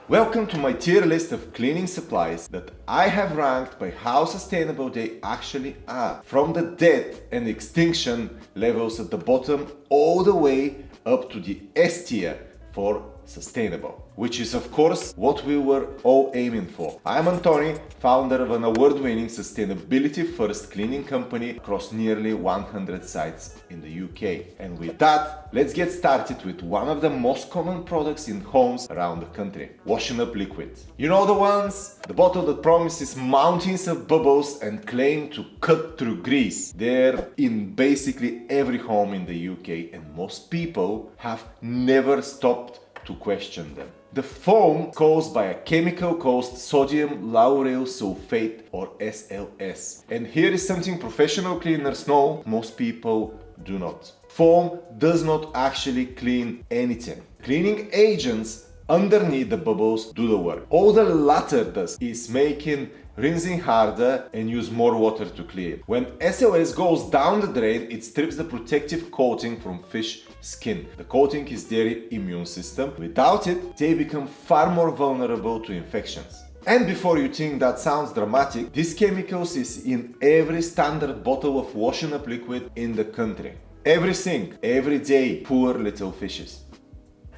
Welcome to my tier list of cleaning supplies that I have ranked by how sustainable they actually are, from the death and extinction levels at the bottom all the way up to the S tier for sustainable, which is of course what we were all aiming for. I'm Anthony, founder of an award-winning sustainability-first cleaning company across nearly 100 sites in the UK. And with that, let's get started with one of the most common products in homes around the country: washing up liquid. You know the ones? The bottle that promises mountains of bubbles and claim to cut through grease. They're in basically every home in the UK, and most people have never stopped to question them. The foam caused by a chemical called sodium lauryl sulfate, or SLS. And here is something professional cleaners know most people do not. Foam does not actually clean anything. Cleaning agents underneath the bubbles do the work. All the latter does is making rinsing harder and use more water to clean. When SLS goes down the drain, it strips the protective coating from fish skin. The coating is their immune system. Without it, they become far more vulnerable to infections. And before you think that sounds dramatic, this chemicals is in every standard bottle of washing up liquid in the country. Every sink, every day, poor little fishes.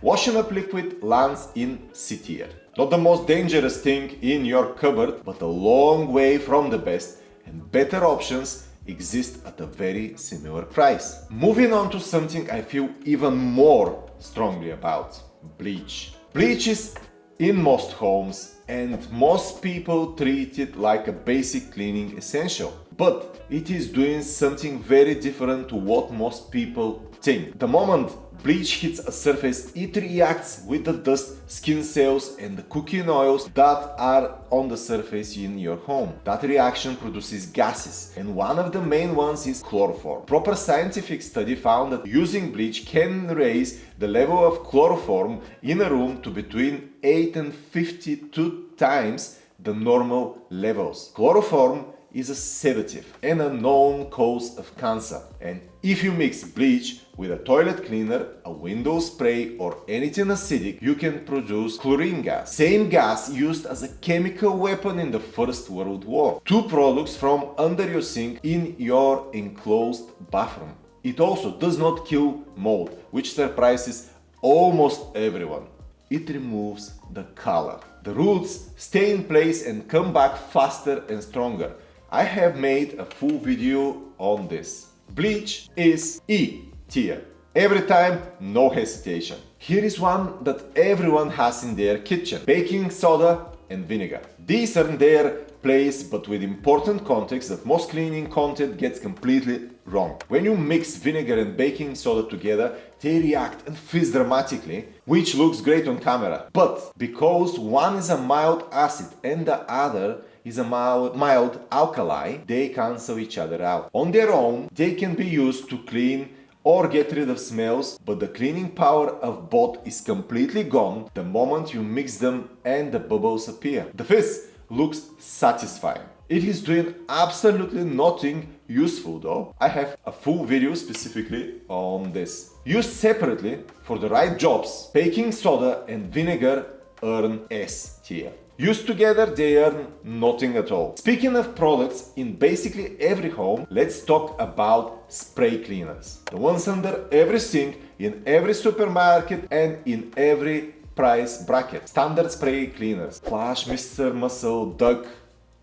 Washing up liquid lands in C tier. Not the most dangerous thing in your cupboard, but a long way from the best, and better options exist at a very similar price. Moving on to something I feel even more strongly about: bleach. Bleach is in most homes, and most people treat it like a basic cleaning essential. But it is doing something very different to what most people think. The moment bleach hits a surface, it reacts with the dust, skin cells and the cooking oils that are on the surface in your home. That reaction produces gases, and one of the main ones is chloroform. Proper scientific study found that using bleach can raise the level of chloroform in a room to between 8 and 52 times the normal levels. Chloroform is a sedative and a known cause of cancer. And if you mix bleach with a toilet cleaner, a window spray or anything acidic, you can produce chlorine gas. Same gas used as a chemical weapon in the First World War. Two products from under your sink in your enclosed bathroom. It also does not kill mold, which surprises almost everyone. It removes the color. The roots stay in place and come back faster and stronger. I have made a full video on this. Bleach is E tier. Every time, no hesitation. Here is one that everyone has in their kitchen: baking soda and vinegar. These are in their place, but with important context that most cleaning content gets completely wrong. When you mix vinegar and baking soda together, they react and fizz dramatically, which looks great on camera. But because one is a mild acid and the other is a mild alkali, they cancel each other out. On their own, they can be used to clean or get rid of smells, but the cleaning power of both is completely gone the moment you mix them and the bubbles appear. The fizz looks satisfying. It is doing absolutely nothing useful though. I have a full video specifically on this. Used separately for the right jobs, baking soda and vinegar earn S tier. Used together, they earn nothing at all. Speaking of products in basically every home, let's talk about spray cleaners. The ones under every sink, in every supermarket and in every price bracket. Standard spray cleaners: Flash, Mr. Muscle, Duck,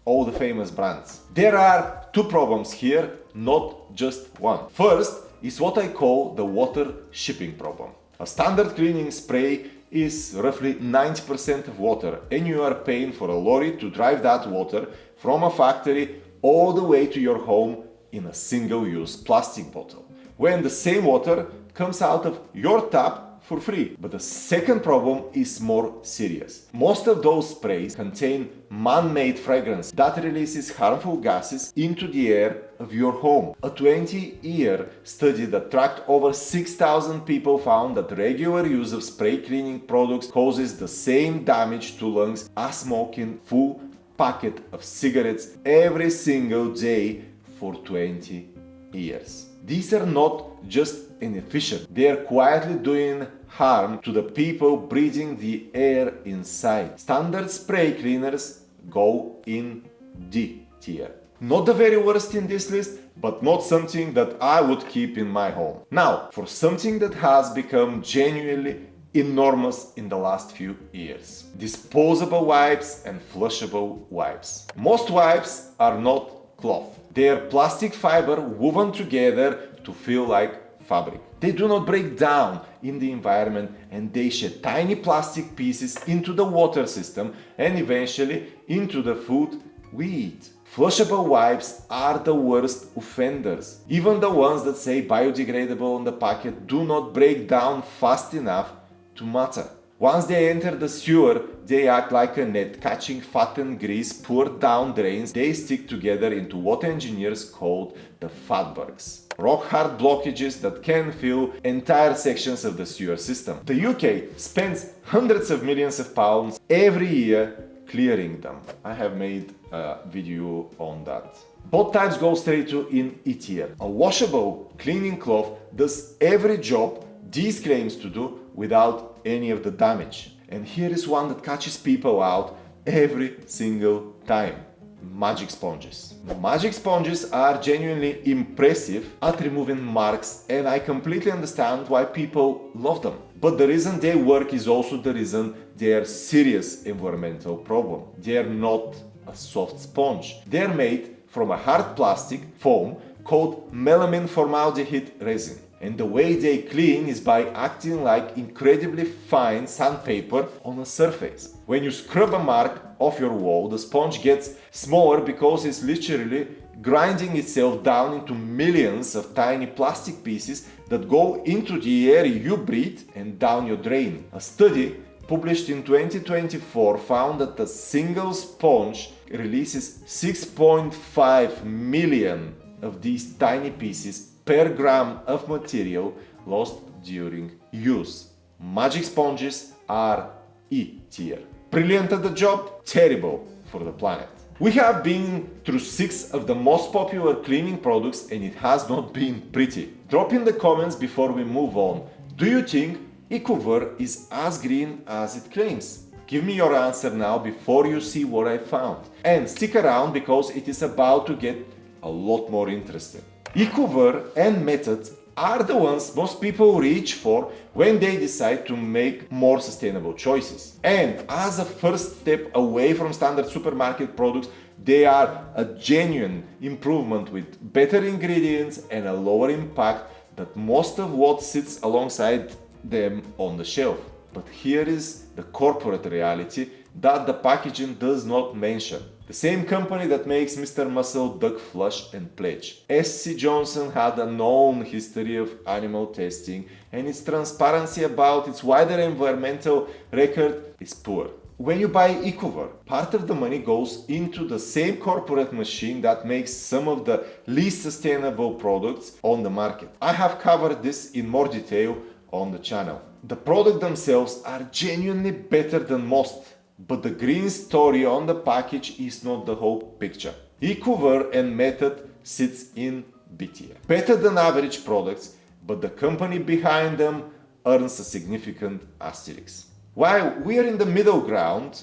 all the famous brands. There are two problems here, not just one. First is what I call the water shipping problem. A standard cleaning spray is roughly 90% of water, and you are paying for a lorry to drive that water from a factory all the way to your home in a single-use plastic bottle, when the same water comes out of your tap for free. But the second problem is more serious. Most of those sprays contain man-made fragrance that releases harmful gases into the air of your home. A 20-year study that tracked over 6,000 people found that regular use of spray cleaning products causes the same damage to lungs as smoking full packet of cigarettes every single day for 20 years. These are not just inefficient, they are quietly doing harm to the people breathing the air inside. Standard spray cleaners go in D tier. Not the very worst in this list, but not something that I would keep in my home. Now, for something that has become genuinely enormous in the last few years. Disposable wipes and flushable wipes. Most wipes are not cloth. They are plastic fiber woven together to feel like fabric. They do not break down in the environment and they shed tiny plastic pieces into the water system and eventually into the food we eat. Flushable wipes are the worst offenders. Even the ones that say biodegradable on the packet do not break down fast enough to matter. Once they enter the sewer, they act like a net, catching fat and grease poured down drains. They stick together into what engineers called the fatbergs. Rock-hard blockages that can fill entire sections of the sewer system. The UK spends hundreds of millions of pounds every year clearing them. I have made a video on that. Both types go straight to in E tier. A washable cleaning cloth does every job these claims to do without any of the damage. And here is one that catches people out every single time. Magic sponges. Magic sponges are genuinely impressive at removing marks, and I completely understand why people love them. But the reason they work is also the reason they are a serious environmental problem. They are not a soft sponge. They are made from a hard plastic foam called melamine formaldehyde resin. And the way they clean is by acting like incredibly fine sandpaper on a surface. When you scrub a mark off your wall, the sponge gets smaller because it's literally grinding itself down into millions of tiny plastic pieces that go into the air you breathe and down your drain. A study published in 2024 found that a single sponge releases 6.5 million of these tiny pieces per gram of material lost during use. Magic sponges are E tier. Brilliant at the job, terrible for the planet. We have been through 6 of the most popular cleaning products and it has not been pretty. Drop in the comments before we move on. Do you think EcoVer is as green as it claims? Give me your answer now before you see what I found. And stick around because it is about to get a lot more interesting. EcoVer and Method are the ones most people reach for when they decide to make more sustainable choices. And as a first step away from standard supermarket products, they are a genuine improvement with better ingredients and a lower impact than most of what sits alongside them on the shelf. But here is the corporate reality that the packaging does not mention. The same company that makes Mr. Muscle, Duck Flush and Pledge. SC Johnson had a known history of animal testing and its transparency about its wider environmental record is poor. When you buy EcoVer, part of the money goes into the same corporate machine that makes some of the least sustainable products on the market. I have covered this in more detail on the channel. The products themselves are genuinely better than most. But the green story on the package is not the whole picture. EcoVer and Method sits in B tier. Better than average products, but the company behind them earns a significant asterisk. While we are in the middle ground,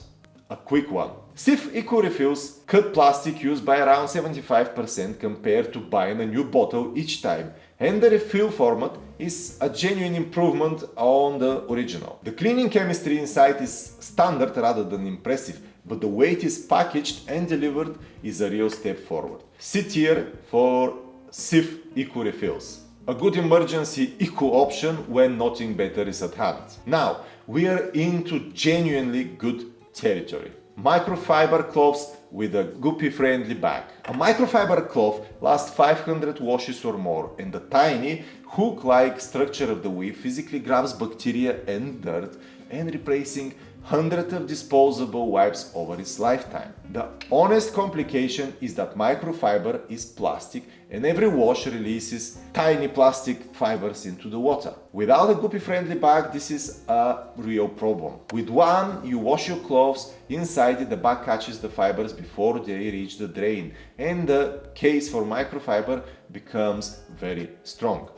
a quick one. Sif Eco Refills cut plastic use by around 75% compared to buying a new bottle each time, and the refill format is a genuine improvement on the original. The cleaning chemistry inside is standard rather than impressive, but the way it is packaged and delivered is a real step forward. C tier for Sif Eco Refills. A good emergency eco option when nothing better is at hand. Now, we are into genuinely good territory. Microfiber cloths with a guppy-friendly bag. A microfiber cloth lasts 500 washes or more, and the tiny hook-like structure of the weave physically grabs bacteria and dirt and replacing hundreds of disposable wipes over its lifetime. The honest complication is that microfiber is plastic and every wash releases tiny plastic fibers into the water. Without a guppy-friendly bag, this is a real problem. With one, you wash your clothes, inside it the bag catches the fibers before they reach the drain, and the case for microfiber becomes very strong.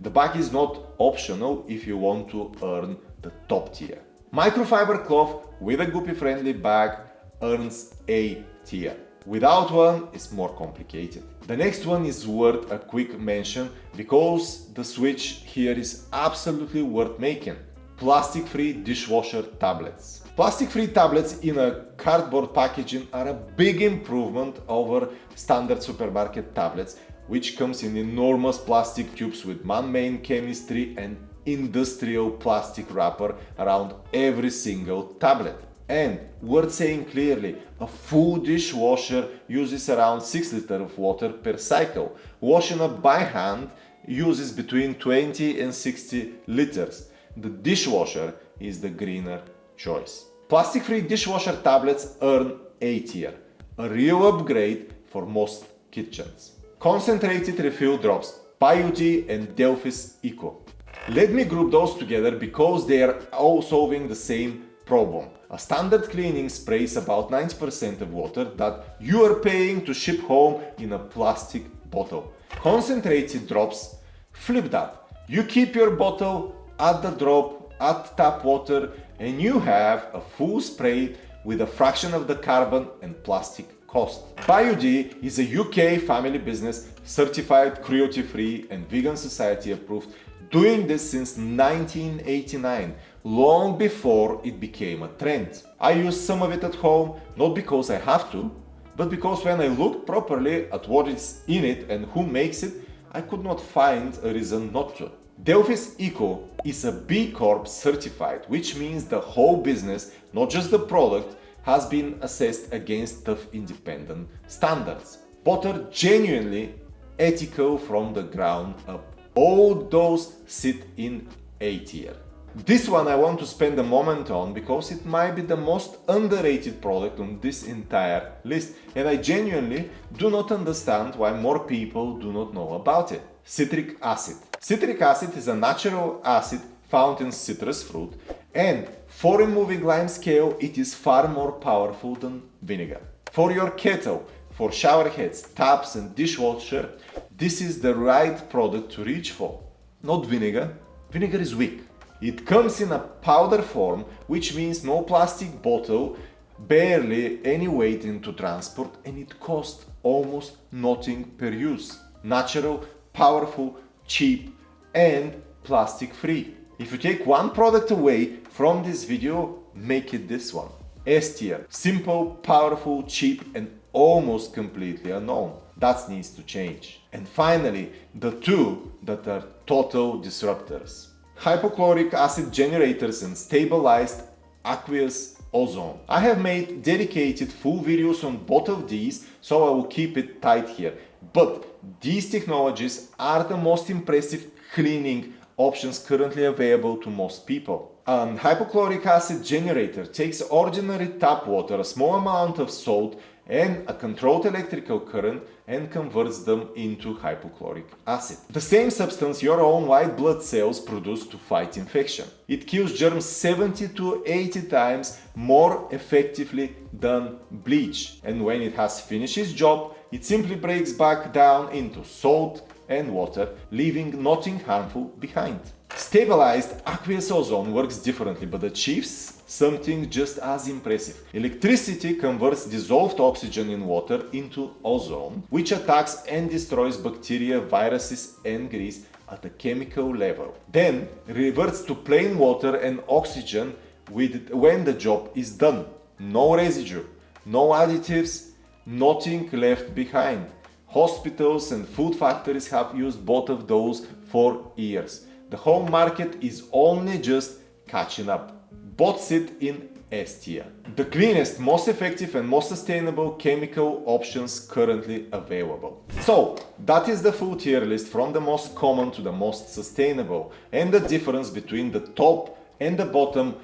The bag is not optional if you want to earn the top tier. Microfiber cloth with a guppy-friendly bag earns A tier. Without one, it's more complicated. The next one is worth a quick mention because the switch here is absolutely worth making. Plastic-free dishwasher tablets. Plastic-free tablets in a cardboard packaging are a big improvement over standard supermarket tablets, which comes in enormous plastic tubes with man-made chemistry and industrial plastic wrapper around every single tablet. And worth saying clearly, a full dishwasher uses around 6 liters of water per cycle. Washing up by hand uses between 20 and 60 liters. The dishwasher is the greener choice. Plastic-free dishwasher tablets earn A tier, a real upgrade for most kitchens. Concentrated refill drops, BioD and Delphis Eco. Let me group those together because they are all solving the same problem. A standard cleaning sprays about 90% of water that you are paying to ship home in a plastic bottle. Concentrated drops, flip that. You keep your bottle at the drop, at tap water, and you have a full spray with a fraction of the carbon and plastic cost. BioD is a UK family business, certified cruelty-free and vegan society approved, doing this since 1989, long before it became a trend. I use some of it at home, not because I have to, but because when I looked properly at what is in it and who makes it, I could not find a reason not to. Delphis Eco is a B Corp certified, which means the whole business, not just the product, has been assessed against tough independent standards. Both are genuinely ethical from the ground up. All those sit in A tier. This one I want to spend a moment on because it might be the most underrated product on this entire list, and I genuinely do not understand why more people do not know about it. Citric acid. Citric acid is a natural acid found in citrus fruit, and for removing lime scale it is far more powerful than vinegar. For your kettle, for shower heads, taps and dishwasher, this is the right product to reach for. Not vinegar. Vinegar is weak. It comes in a powder form, which means no plastic bottle, barely any weight into transport, and it costs almost nothing per use. Natural, powerful, cheap, and plastic free. If you take one product away from this video, make it this one. S tier. Simple, powerful, cheap, and almost completely unknown. That needs to change. And finally, the two that are total disruptors. Hypochloric acid generators and stabilized aqueous ozone. I have made dedicated full videos on both of these, so I will keep it tight here. But these technologies are the most impressive cleaning options currently available to most people. An hypochloric acid generator takes ordinary tap water, a small amount of salt, and a controlled electrical current and converts them into hypochloric acid. The same substance your own white blood cells produce to fight infection. It kills germs 70 to 80 times more effectively than bleach. And when it has finished its job, it simply breaks back down into salt and water, leaving nothing harmful behind. Stabilized aqueous ozone works differently but achieves something just as impressive. Electricity converts dissolved oxygen in water into ozone, which attacks and destroys bacteria, viruses, and grease at a chemical level. Then reverts to plain water and oxygen when the job is done. No residue, no additives, nothing left behind. Hospitals and food factories have used both of those for years. The home market is only just catching up. Both sit in S tier. The cleanest, most effective and most sustainable chemical options currently available. So that is the full tier list from the most common to the most sustainable, and the difference between the top and the bottom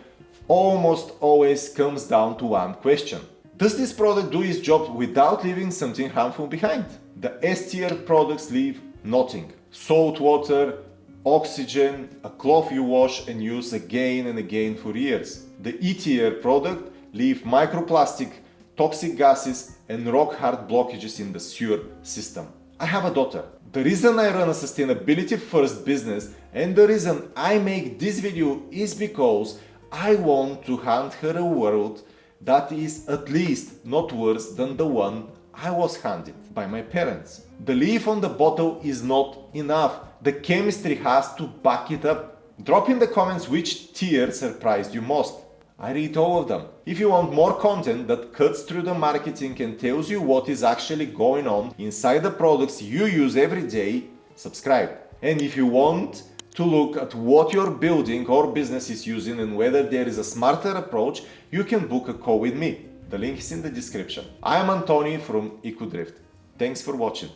almost always comes down to one question. Does this product do its job without leaving something harmful behind? The S tier products leave nothing. Salt water, oxygen, a cloth you wash and use again and again for years. The E tier product leave microplastic, toxic gases and rock hard blockages in the sewer system. I have a daughter. The reason I run a sustainability first business and the reason I make this video is because I want to hand her a world that is at least not worse than the one I was handed by my parents. The leaf on the bottle is not enough. The chemistry has to back it up. Drop in the comments which tier surprised you most. I read all of them. If you want more content that cuts through the marketing and tells you what is actually going on inside the products you use every day, subscribe. And if you want to look at what your building or business is using and whether there is a smarter approach, you can book a call with me. The link is in the description. I am Antoni from EcoDrift. Thanks for watching.